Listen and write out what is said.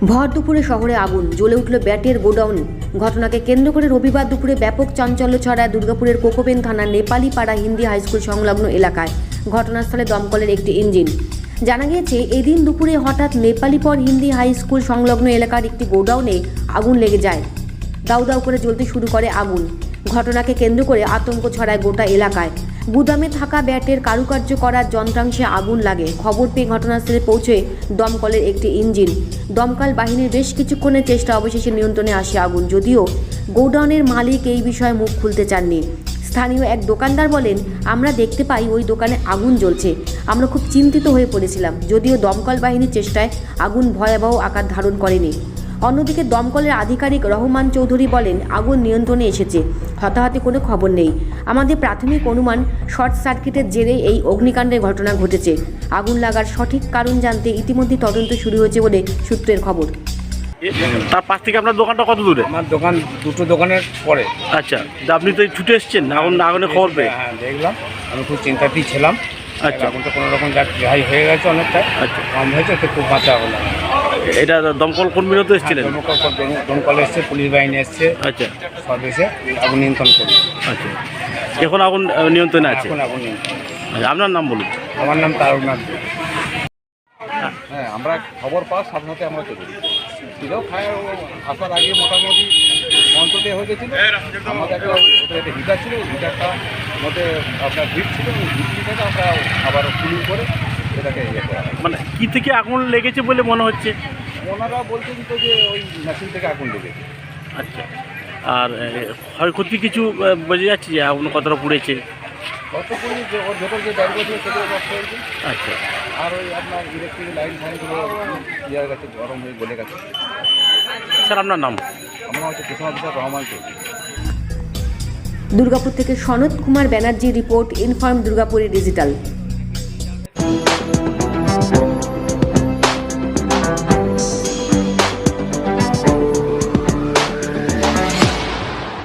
ভর দুপুরে শহরে আগুন, জ্বলে উঠল ব্যাটের গোডাউন। ঘটনাকে কেন্দ্র করে রবিবার দুপুরে ব্যাপক চাঞ্চল্য ছড়ায় দুর্গাপুরের কোকোবেন থানার নেপালিপাড়া হিন্দি হাইস্কুল সংলগ্ন এলাকায়। ঘটনাস্থলে দমকলের একটি ইঞ্জিন। জানা গিয়েছে, এদিন দুপুরে হঠাৎ নেপালিপর হিন্দি হাইস্কুল সংলগ্ন এলাকার একটি গোডাউনে আগুন লেগে যায়। দাউ দাউ করে জ্বলতে শুরু করে আগুন। ঘটনাকে কেন্দ্র করে আতঙ্ক ছড়ায় গোটা এলাকায়। গুদামে থাকা ব্যাটের কারুকার্য করার যন্ত্রাংশে আগুন লাগে। খবর পেয়ে ঘটনাস্থলে পৌঁছে দমকলের একটি ইঞ্জিন। দমকল বাহিনীর বেশ কিছুক্ষণের চেষ্টা অবশেষে নিয়ন্ত্রণে আসে আগুন, যদিও গোডাউনের মালিক এই বিষয়ে মুখ খুলতে চাননি। স্থানীয় এক দোকানদার বলেন, আমরা দেখতে পাই ওই দোকানে আগুন জ্বলছে। আমরা খুব চিন্তিত হয়ে পড়েছিলাম, যদিও দমকল বাহিনীর চেষ্টায় আগুন ভয়াবহ আকার ধারণ করেনি। অন্যদিকে দমকলের আধিকারিক রহমান চৌধুরী বলেন, আগুন নিয়ন্ত্রণে এসেছে, হতাহতে কোনো খবর নেই। আমাদের প্রাথমিক অনুমান শর্ট সার্কিটের জেরে এই অগ্নিকাণ্ডের ঘটনা ঘটেছে। আগুন লাগার সঠিক কারণ জানতে ইতিমধ্যে তদন্ত শুরু হয়েছে বলে সূত্রের খবর। তার পাশ থেকে আপনার দোকানটা কত দূরে? আমার দোকান দুটো দোকানের পরে। আচ্ছা, আপনি তো ছুটে এসছেন আগুনের খবর পেয়ে? হ্যাঁ, দেখলাম। আমি খুব চিন্তাতেই ছিলাম। আচ্ছা, আগুনটা কোনো রকম রেহাই হয়ে গেছে, অনেকটা আচ্ছা, কম হয়েছে, তো খুব বাঁচা হলো। এটা দমকল কর্মীরা তো এসেছিলেন? দমকল এসছে, পুলিশ বাহিনী এসছে, আচ্ছা, সব এসে আগুন নিয়ন্ত্রণ করি। আচ্ছা, এখন আগুন নিয়ন্ত্রণে আছে? এখন আগুন নিয়ন্ত্রণ। আচ্ছা, আপনার নাম বলুন। আমার নাম তারুনাথ। হ্যাঁ, আমরা খবর পাওয়ার সাথে সাথে আমরা চলে যাই। ছিল ফায়ার আসার আগে মোটামুটি কন্ট্রোলে হয়ে গেছিলো। আমাদের একটা হিটার ছিল, হিটারটা মধ্যে আপনার হিট ছিল, হিট থেকে আমরা আবার কুলিং করে সেটাকে ইয়ে করা হয়। মানে কি থেকে আগুন লেগেছে বলে মনে হচ্ছে? ওনারা বলছেন তো যে ওই মেশিন থেকে আগুন লেগেছে। আচ্ছা, আর ক্ষয়ক্ষতি কিছু বোঝা যাচ্ছে যে আগুন কতটা পুড়েছে? কতগুলি যে ওর ভেতর যে ব্যাগগুলো ছিল সেগুলো নষ্ট হয়েছে। আচ্ছা, আর ওই আপনার ইলেকট্রিক লাইন ফাইনগুলো ইয়ে হয়ে গেছে, গরম হয়ে গলে গেছে। স্যার আপনার নাম? আমার হচ্ছে কৃষ্ণ অফিসার রহমান চৌধুরী। দুর্গাপুর থেকে সনৎ কুমার ব্যানার্জি রিপোর্ট, ইনফর্ম দুর্গাপুরি ডিজিটাল।